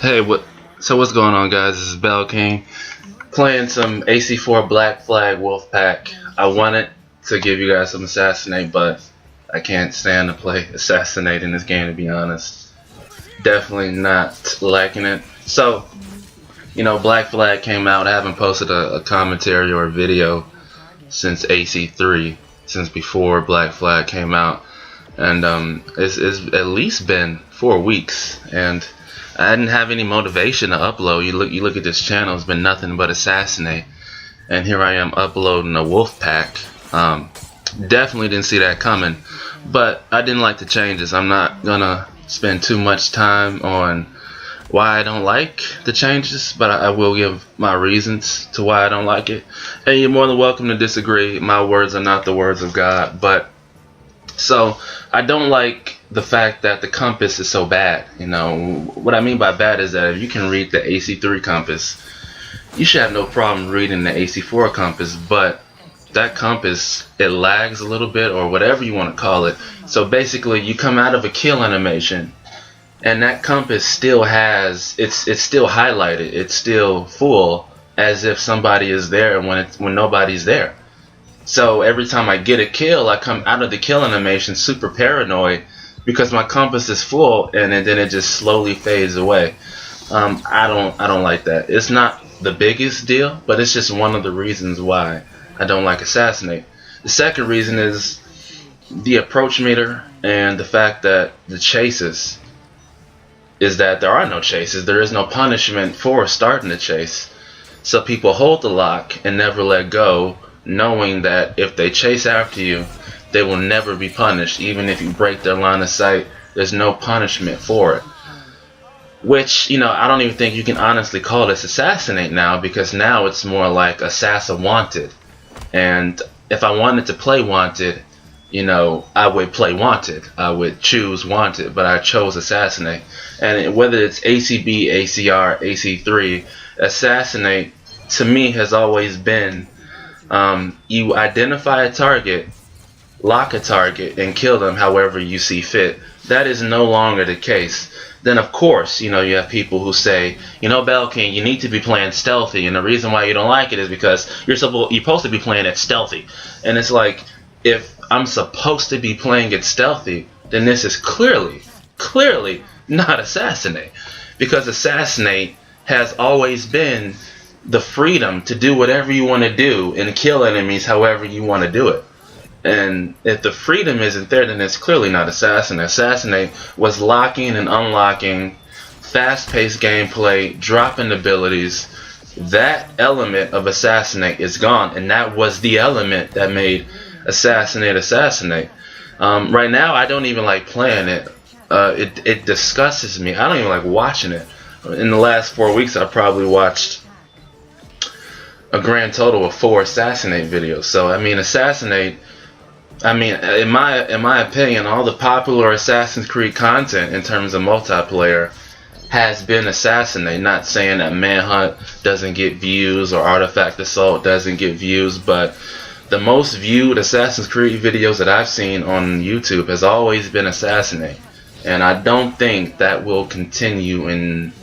Hey, what's going on, guys? This is Bell King playing some AC4 Black Flag Wolfpack. I wanted to give you guys some assassinate, but I can't stand to play assassinate in this game, to be honest. Definitely not liking it. So, Black Flag came out. I haven't posted a commentary or a video since AC3, since before Black Flag came out, and it's at least been 4 weeks, and I didn't have any motivation to upload. You look at this channel; it's been nothing but assassinate, and here I am uploading a Wolfpack. Definitely didn't see that coming, but I didn't like the changes. I'm not gonna spend too much time on why I don't like the changes, but I will give my reasons to why I don't like it. And you're more than welcome to disagree. My words are not the words of God, but so I don't like the fact that the compass is so bad. What I mean by bad is that if you can read the AC3 compass, you should have no problem reading the AC4 compass, but that compass, it lags a little bit, or whatever you want to call it. So basically you come out of a kill animation and that compass still has, it's still highlighted, it's still full, as if somebody is there when nobody's there. So every time I get a kill, I come out of the kill animation super paranoid because my compass is full, and then it just slowly fades away. I don't like that. It's not the biggest deal, but it's just one of the reasons why I don't like assassinate. The second reason is the approach meter and the fact that the chases is that there are no chases. There is no punishment for starting the chase. So people hold the lock and never let go, knowing that if they chase after you, they will never be punished. Even if you break their line of sight, there's no punishment for it. Which, I don't even think you can honestly call this assassinate now, because now it's more like assassin wanted. And if I wanted to play wanted, I would play wanted. I would choose wanted, but I chose assassinate. And whether it's ACB, ACR, AC3, assassinate to me has always been you identify a target, lock a target, and kill them however you see fit. That is no longer the case. Then of course, you have people who say, Bell King, you need to be playing stealthy, and the reason why you don't like it is because you're supposed to be playing it stealthy. And it's like, if I'm supposed to be playing it stealthy, then this is clearly not assassinate, because assassinate has always been the freedom to do whatever you want to do and kill enemies however you want to do it. And if the freedom isn't there, then it's clearly not assassinate. Assassinate was locking and unlocking, fast-paced gameplay, dropping abilities. That element of assassinate is gone, and that was the element that made assassinate. Right now I don't even like playing it. It disgusts me. I don't even like watching it. In the last 4 weeks I've probably watched a grand total of 4 assassinate videos. So assassinate, in my opinion, all the popular Assassin's Creed content in terms of multiplayer has been assassinate. Not saying that Manhunt doesn't get views or Artifact Assault doesn't get views, but the most viewed Assassin's Creed videos that I've seen on YouTube has always been assassinate, and I don't think that will continue in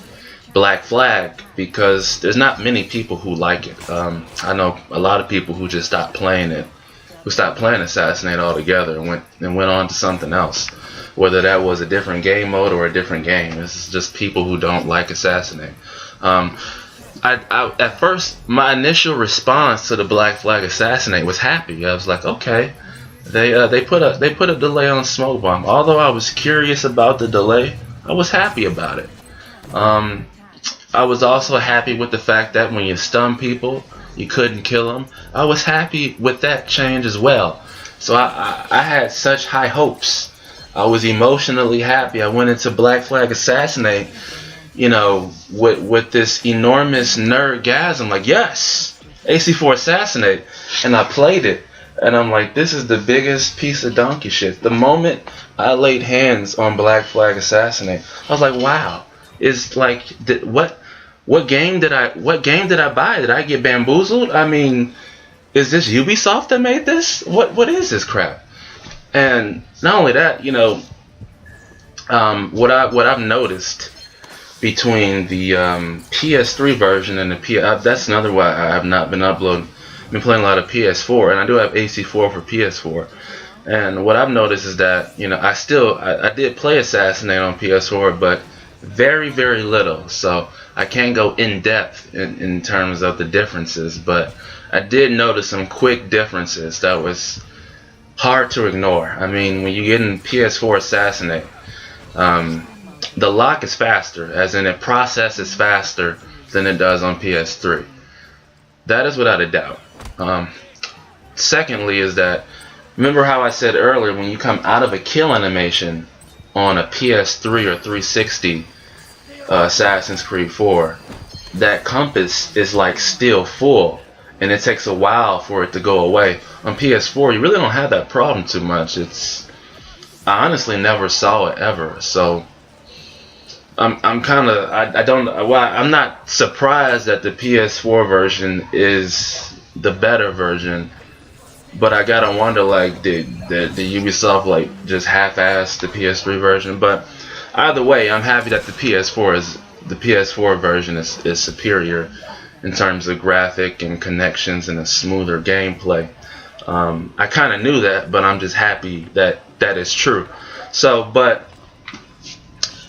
Black Flag, because there's not many people who like it. I know a lot of people who just stopped playing it, who stopped playing assassinate altogether and went on to something else, whether that was a different game mode or a different game. It's just people who don't like assassinate. At first, my initial response to the Black Flag assassinate was happy. I was like, okay, they put a delay on Smoke Bomb. Although I was curious about the delay, I was happy about it. I was also happy with the fact that when you stun people, you couldn't kill them. I was happy with that change as well. So I had such high hopes. I was emotionally happy. I went into Black Flag assassinate, with this enormous nerdgasm, like, yes, AC4 assassinate, and I played it, and I'm like, this is the biggest piece of donkey shit. The moment I laid hands on Black Flag assassinate, I was like, wow. Is like, what game did I buy? Did I get bamboozled? Is this Ubisoft that made this? What is this crap? And not only that, what I've noticed between the PS3 version and the that's another why I have not been uploading. I've been playing a lot of PS4, and I do have AC4 for PS4. And what I've noticed is that, you know, I did play Assassinate on PS4, but very, very little. So I can't go in depth in terms of the differences, but I did notice some quick differences that was hard to ignore. I mean, when you get in PS4 Assassinate, the lock is faster, as in it processes faster than it does on PS3. That is without a doubt. Secondly is that, remember how I said earlier, when you come out of a kill animation on a PS3 or 360 Assassin's Creed 4, that compass is like still full, and it takes a while for it to go away. On PS4, you really don't have that problem too much. I honestly never saw it ever, so I'm kind of I'm not surprised that the PS4 version is the better version, but I gotta wonder, like, did Ubisoft like just half-ass the PS3 version? But either way, I'm happy that the PS4 version is superior in terms of graphic and connections and a smoother gameplay. I kind of knew that, but I'm just happy that that is true. So, but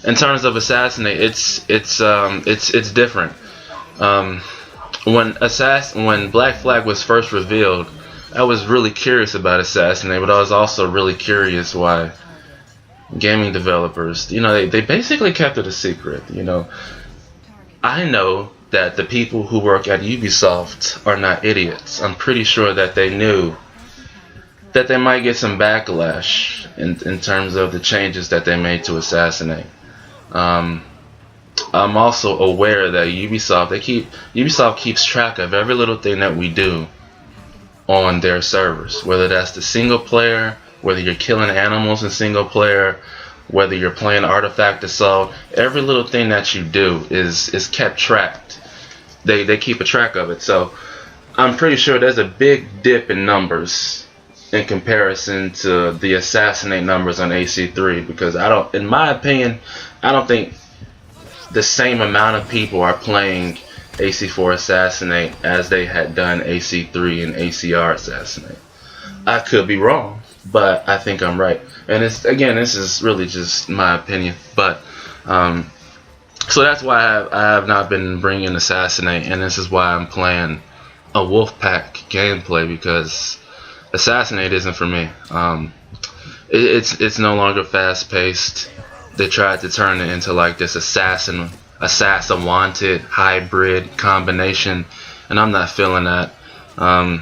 in terms of Assassinate, it's different. When Black Flag was first revealed, I was really curious about Assassinate, but I was also really curious why gaming developers, you know, they basically kept it a secret. You know, I know that the people who work at Ubisoft are not idiots. I'm pretty sure that they knew that they might get some backlash in terms of the changes that they made to Assassinate. I'm also aware that Ubisoft keeps track of every little thing that we do on their servers, whether that's the single player, whether you're killing animals in single player, whether you're playing Artifact Assault. Every little thing that you do is kept tracked. They keep a track of it. So I'm pretty sure there's a big dip in numbers in comparison to the Assassinate numbers on AC3, because in my opinion, I don't think the same amount of people are playing AC4 Assassinate as they had done AC3 and ACR Assassinate. I could be wrong, but I think I'm right. And this is really just my opinion. But so that's why I have not been bringing Assassinate, and this is why I'm playing a Wolfpack gameplay, because Assassinate isn't for me. It's no longer fast paced. They tried to turn it into like this assassin wanted hybrid combination, and I'm not feeling that. I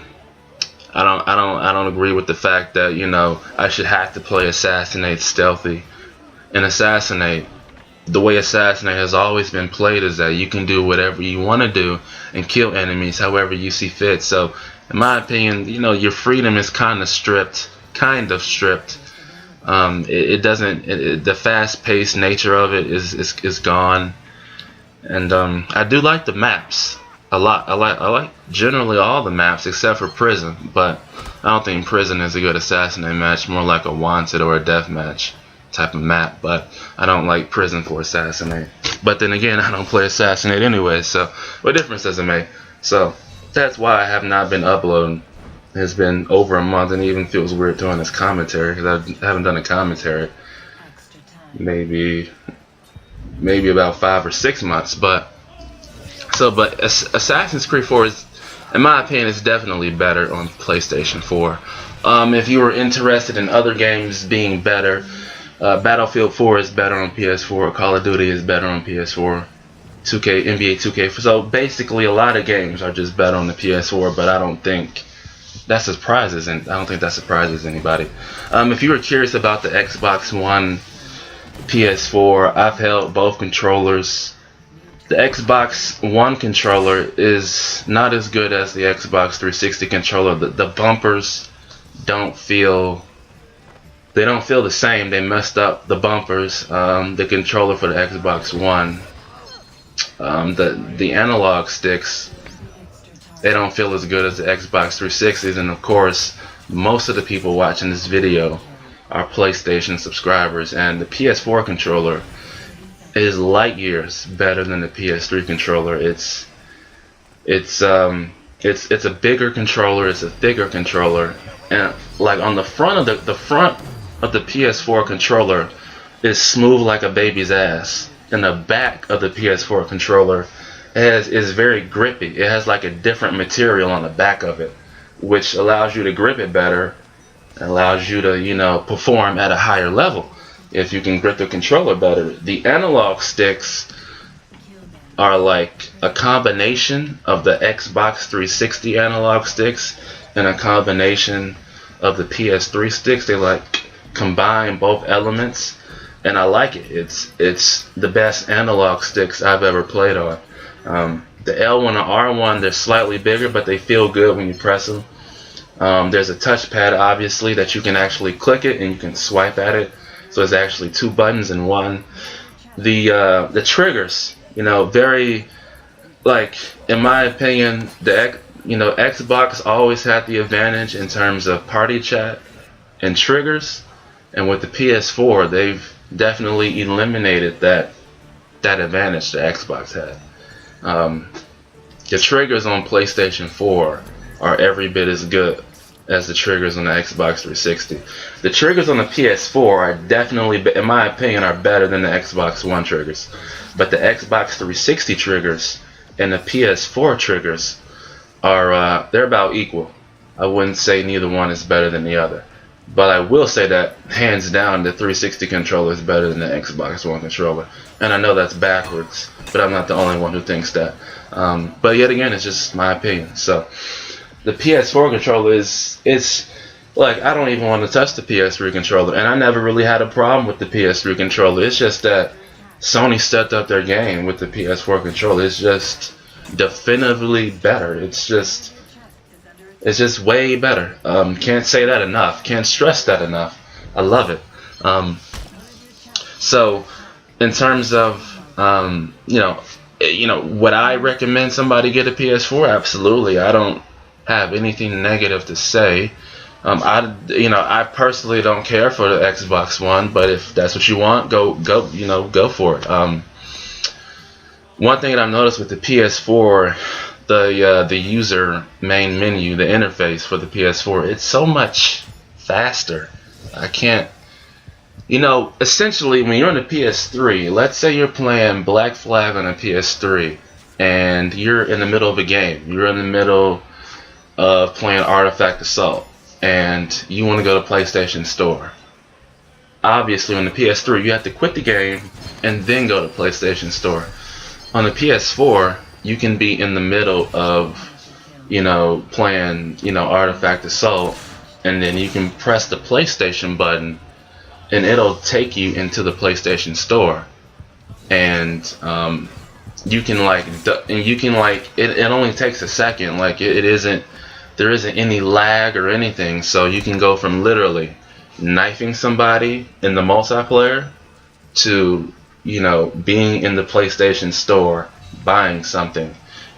don't agree with the fact that, you know, I should have to play Assassinate stealthy. And Assassinate, the way Assassinate has always been played is that you can do whatever you want to do and kill enemies however you see fit. So in my opinion, you know, your freedom is kind of stripped. The fast-paced nature of it is gone. And I do like the maps a lot. I like generally all the maps except for Prison, but I don't think Prison is a good Assassinate match. More like a Wanted or a Deathmatch type of map. But I don't like Prison for Assassinate. But then again, I don't play Assassinate anyway, so what difference does it make? So that's why I have not been uploading. It's been over a month, and it even feels weird doing this commentary because I haven't done a commentary maybe about 5 or 6 months. But Assassin's Creed 4 is, in my opinion, is definitely better on PlayStation 4. If you were interested in other games being better, Battlefield 4 is better on PS4. Call of Duty is better on PS4. NBA 2K. So basically, a lot of games are just better on the PS4, but I don't think that surprises anybody. If you were curious about the Xbox One, PS4, I've held both controllers. The Xbox One controller is not as good as the Xbox 360 controller. The bumpers don't feel the same. They messed up the bumpers. The controller for the Xbox One, the analog sticks, they don't feel as good as the Xbox 360s. And of course, most of the people watching this video are PlayStation subscribers, and the PS4 controller is light years better than the PS3 controller. It's a bigger controller, it's a thicker controller, and like on the front of the front of the PS4 controller is smooth like a baby's ass, and the back of the PS4 controller is very grippy. It has like a different material on the back of it, which allows you to grip it better, allows you to, you know, perform at a higher level if you can grip the controller better. The analog sticks are like a combination of the Xbox 360 analog sticks and a combination of the PS3 sticks. They like combine both elements, and I like it. It's the best analog sticks I've ever played on. The L1 and R1, they're slightly bigger, but they feel good when you press them. There's a touchpad, obviously, that you can actually click it and you can swipe at it. So it's actually 2 buttons in one. The triggers, you know, very, like, in my opinion, Xbox always had the advantage in terms of party chat and triggers, and with the PS4, they've definitely eliminated that advantage the Xbox had. The triggers on PlayStation 4 are every bit as good as the triggers on the Xbox 360. The triggers on the PS4 are definitely, in my opinion, are better than the Xbox One triggers. But the Xbox 360 triggers and the PS4 triggers are they're about equal. I wouldn't say neither one is better than the other. But I will say that hands down the 360 controller is better than the Xbox One controller. And I know that's backwards, but I'm not the only one who thinks that. But yet again, it's just my opinion. So the PS4 controller it's like, I don't even want to touch the PS3 controller, and I never really had a problem with the PS3 controller. It's just that Sony stepped up their game with the PS4 controller. It's just definitively better. It's just way better. Can't say that enough. Can't stress that enough. I love it. So in terms of would I recommend somebody get a PS4? Absolutely. I don't have anything negative to say. I personally don't care for the Xbox One, but if that's what you want, go for it. One thing that I've noticed with the PS4, the user main menu, the interface for the PS4, it's so much faster. I can't, essentially when you're on the PS3, let's say you're playing Black Flag on a PS3 and you're in the middle of a game. You're in the middle of playing Artifact Assault and you want to go to PlayStation Store. Obviously on the PS3 you have to quit the game and then go to PlayStation Store. On the PS4 you can be in the middle of playing Artifact Assault, and then you can press the PlayStation button and it'll take you into the PlayStation Store, and you can it only takes a second. Like there isn't any lag or anything, so you can go from literally knifing somebody in the multiplayer to being in the PlayStation Store buying something,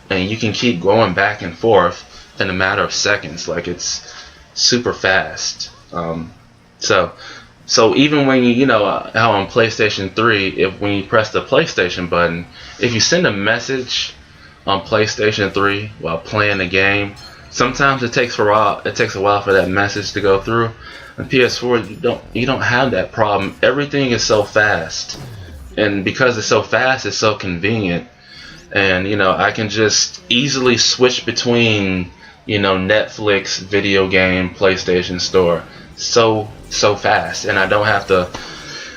and you can keep going back and forth in a matter of seconds. Like, it's super fast. So even when how on PlayStation 3, when you press the PlayStation button, if you send a message on PlayStation 3 while playing the game, sometimes it takes a while for that message to go through. On PS4 you don't have that problem. Everything is so fast, and because it's so fast, it's so convenient. And I can just easily switch between Netflix, video game, PlayStation Store so fast, and I don't have to,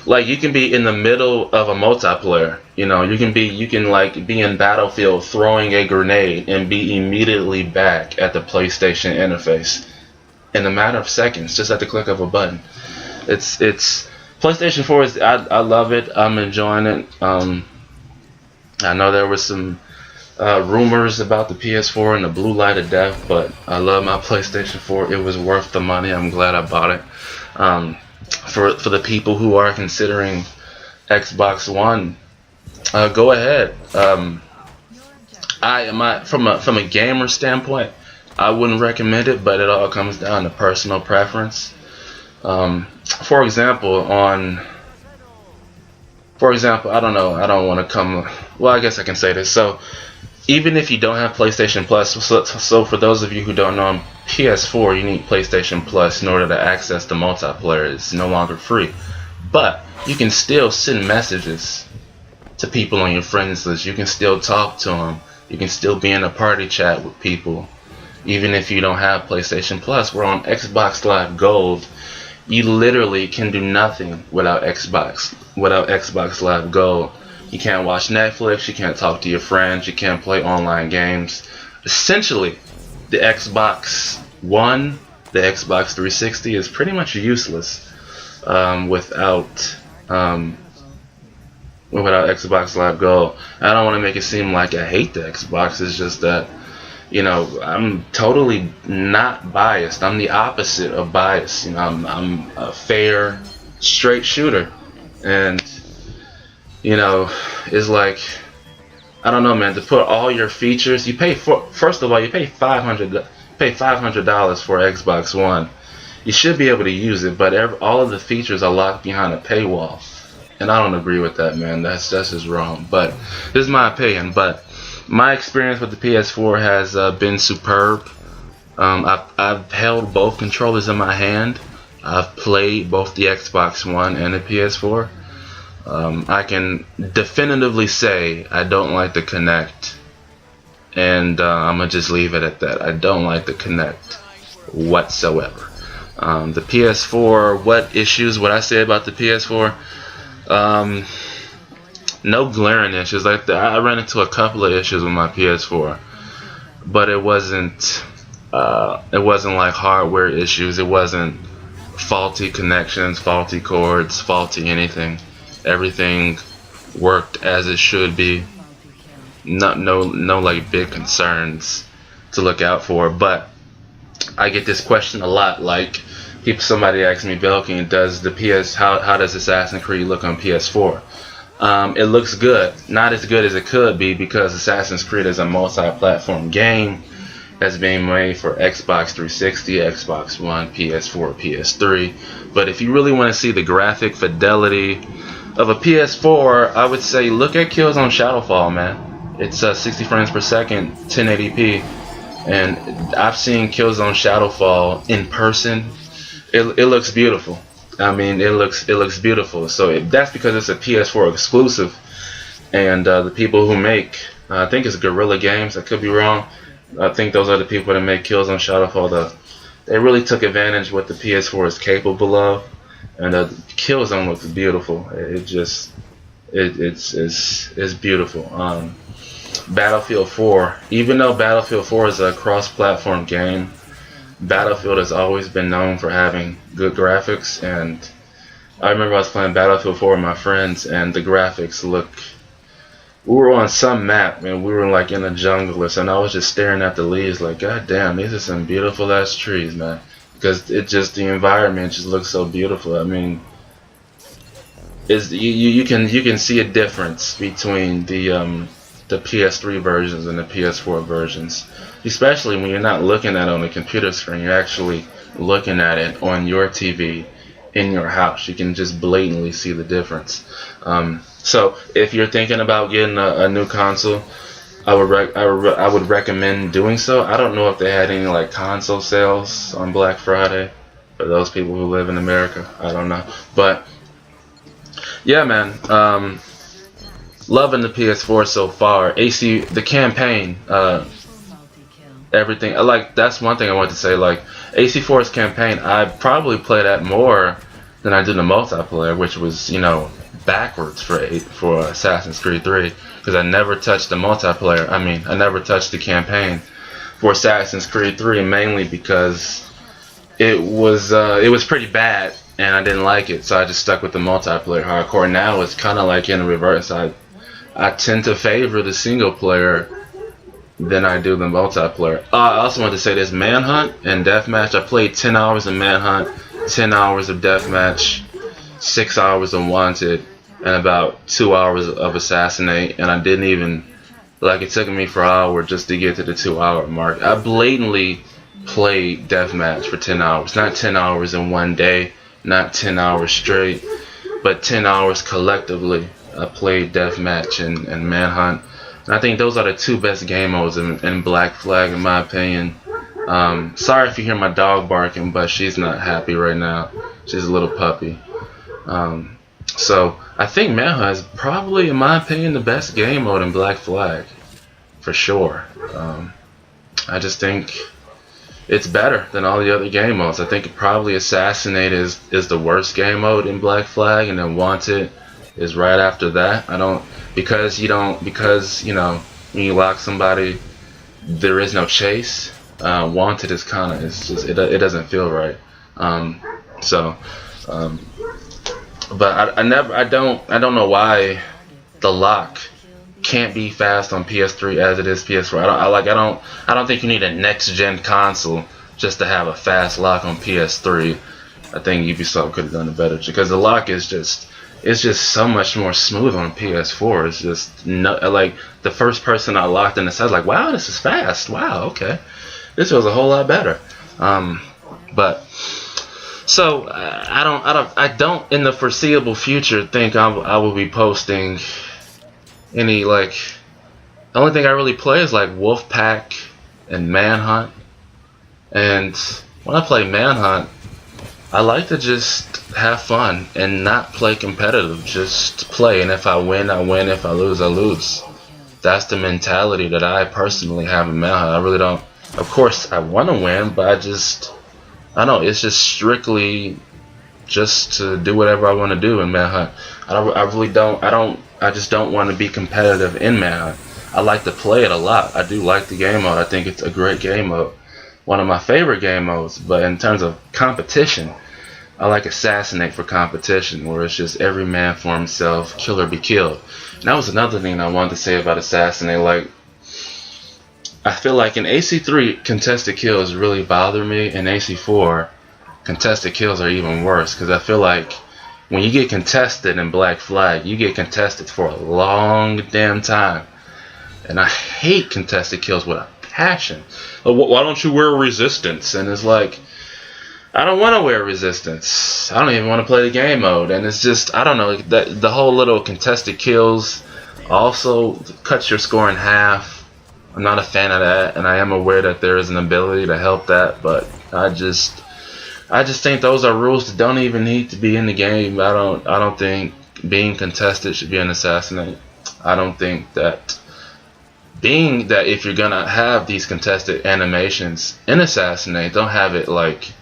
like, you can be in the middle of a multiplayer, you can be in Battlefield throwing a grenade and be immediately back at the PlayStation interface in a matter of seconds, just at the click of a button. It's PlayStation 4 I love it. I'm enjoying it. I know there was some rumors about the PS4 and the blue light of death, but I love my PlayStation 4. It was worth the money. I'm glad I bought it. For the people who are considering Xbox One, go ahead. From a gamer standpoint, I wouldn't recommend it, but it all comes down to personal preference. For example, on For example, I don't know. I don't want to come. Well, I guess I can say this. So even if you don't have PlayStation Plus, so for those of you who don't know, on PS4 you need PlayStation Plus in order to access the multiplayer. It's no longer free, but you can still send messages to people on your friends list. You can still talk to them. You can still be in a party chat with people, even if you don't have PlayStation Plus. We're on Xbox Live Gold. You literally can do nothing without Xbox Live Gold. You can't watch Netflix, you can't talk to your friends, you can't play online games. Essentially, the Xbox One, the Xbox 360 is pretty much useless without Xbox Live Gold. I don't want to make it seem like I hate the Xbox. It's just that, I'm totally not biased. I'm the opposite of bias. I'm a fair, straight shooter, and it's like, I don't know, man. To put all your features, you pay for. First of all, you pay $500 for Xbox One. You should be able to use it, but all of the features are locked behind a paywall, and I don't agree with that, man. That's just wrong. But this is my opinion. But my experience with the PS4 has been superb. I've held both controllers in my hand. I've played both the Xbox One and the PS4. I can definitively say I don't like the Kinect, and I'm gonna just leave it at that. I don't like the Kinect whatsoever. The PS4, what issues would I say about the PS4? No glaring issues. I ran into a couple of issues with my PS4, but it wasn't like hardware issues. It wasn't faulty connections, faulty cords, faulty anything. Everything worked as it should be. No like big concerns to look out for. But I get this question a lot. Like, somebody asked me, Belkin, how does Assassin's Creed look on PS4? It looks good. Not as good as it could be, because Assassin's Creed is a multi-platform game that's being made for Xbox 360, Xbox One, PS4, PS3. But if you really want to see the graphic fidelity of a PS4, I would say look at Killzone Shadowfall, man. It's 60 frames per second, 1080p, and I've seen Killzone Shadowfall in person. It looks beautiful. I mean, it looks beautiful. So that's because it's a PS4 exclusive, and the people who make, I think it's Guerrilla Games. I could be wrong. I think those are the people that make Killzone Shadowfall. They really took advantage of what the PS4 is capable of. And Killzone looks beautiful. It's beautiful. Battlefield 4. Even though Battlefield 4 is a cross-platform game, Battlefield has always been known for having good graphics. And I remember I was playing Battlefield 4 with my friends, and the graphics we were on some map, and we were like in a jungle or something. I was just staring at the leaves like, God damn, these are some beautiful ass trees, man. Because the environment just looks so beautiful. I mean, you can see a difference between the PS3 versions and the PS4 versions, especially when you're not looking at it on a computer screen. You're actually looking at it on your TV in your house. You can just blatantly see the difference. So if you're thinking about getting a new console, I would recommend doing so. I don't know if they had any like console sales on Black Friday for those people who live in America. I don't know, but yeah, man, loving the PS4 so far. The campaign, everything. That's one thing I want to say. Like, AC4's campaign, I probably play that more than I did the multiplayer, which was backwards for Assassin's Creed 3, because I never touched the multiplayer. I mean, I never touched the campaign for Assassin's Creed 3, mainly because it was pretty bad and I didn't like it, so I just stuck with the multiplayer hardcore. Now it's kind of like in reverse. I tend to favor the single player than I do the multiplayer. I also want to say this: Manhunt and Deathmatch. I played 10 hours of Manhunt, 10 hours of Deathmatch, 6 hours of Wanted, and about 2 hours of Assassinate, and I didn't even, it took me for an hour just to get to the 2 hour mark. I blatantly played Deathmatch for 10 hours. Not 10 hours in one day, not 10 hours straight, but 10 hours collectively I played Deathmatch and Manhunt. And I think those are the two best game modes in Black Flag, in my opinion. Sorry if you hear my dog barking, but she's not happy right now. She's a little puppy. So I think Manhunt is probably, in my opinion, the best game mode in Black Flag, for sure. I just think it's better than all the other game modes. I think probably Assassinate is the worst game mode in Black Flag, and then Wanted is right after that. Because you know, when you lock somebody, there is no chase. Wanted is kind of, it's just, it doesn't feel right. But I don't know why the lock can't be fast on PS3 as it is PS4. I don't think you need a next gen console just to have a fast lock on PS3. I think Ubisoft could have done it better, because the lock is just, it's just so much more smooth on PS4. It's just like the first person I locked in the set, I was like, wow, this is fast. Wow, okay, this was a whole lot better. But so I don't in the foreseeable future think I will be posting any, like, the only thing I really play is like Wolfpack and Manhunt. And when I play Manhunt, I like to just have fun and not play competitive, just play, and if I win, I win, if I lose, I lose. That's the mentality that I personally have in Manhunt. I really don't, of course I want to win, but I don't, it's just strictly just to do whatever I want to do in Manhunt. I just don't want to be competitive in Manhunt. I like to play it a lot. I do like the game mode. I think it's a great game mode, one of my favorite game modes. But in terms of competition, I like Assassinate for competition, where it's just every man for himself, kill or be killed. And that was another thing I wanted to say about Assassinate. Like, I feel like in AC3, contested kills really bother me. In AC4, contested kills are even worse, because I feel like when you get contested in Black Flag, you get contested for a long damn time. And I hate contested kills with a passion. Why don't you wear resistance? And it's like, I don't want to wear resistance. I don't even want to play the game mode. And it's just, I don't know, the whole little contested kills also cuts your score in half. I'm not a fan of that, and I am aware that there is an ability to help that, but I just think those are rules that don't even need to be in the game. I don't think being contested should be an Assassinate. I don't think that if you're gonna have these contested animations in Assassinate, don't have it like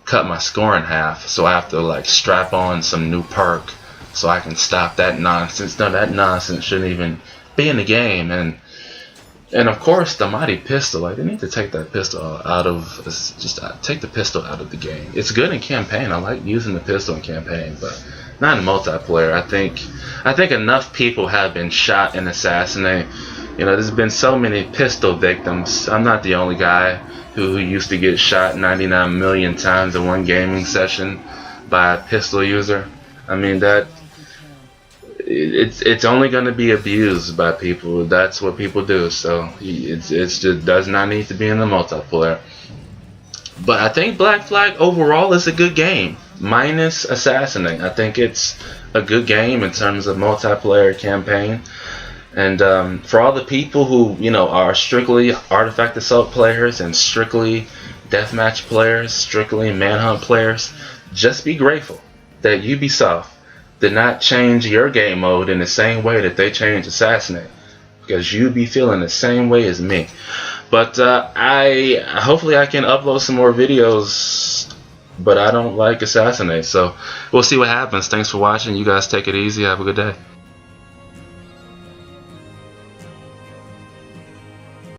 cut my score in half, so I have to like strap on some new perk so I can stop that nonsense. No, that nonsense shouldn't even be in the game. And of course, the mighty pistol. Like, they need to take that pistol out of, just take the pistol out of the game. It's good in campaign. I like using the pistol in campaign, but not in multiplayer. I think enough people have been shot in Assassinate. You know, there's been so many pistol victims. I'm not the only guy who used to get shot 99 million times in one gaming session by a pistol user. I mean, that it's only going to be abused by people. That's what people do. So it just does not need to be in the multiplayer. But I think Black Flag overall is a good game, minus Assassinate. I think it's a good game in terms of multiplayer campaign. And for all the people who, you know, are strictly Artifact Assault players and strictly Deathmatch players, strictly Manhunt players, just be grateful that Ubisoft did not change your game mode in the same way that they changed Assassinate, because you be feeling the same way as me. But hopefully I can upload some more videos, but I don't like Assassinate, so we'll see what happens. Thanks for watching. You guys take it easy. Have a good day.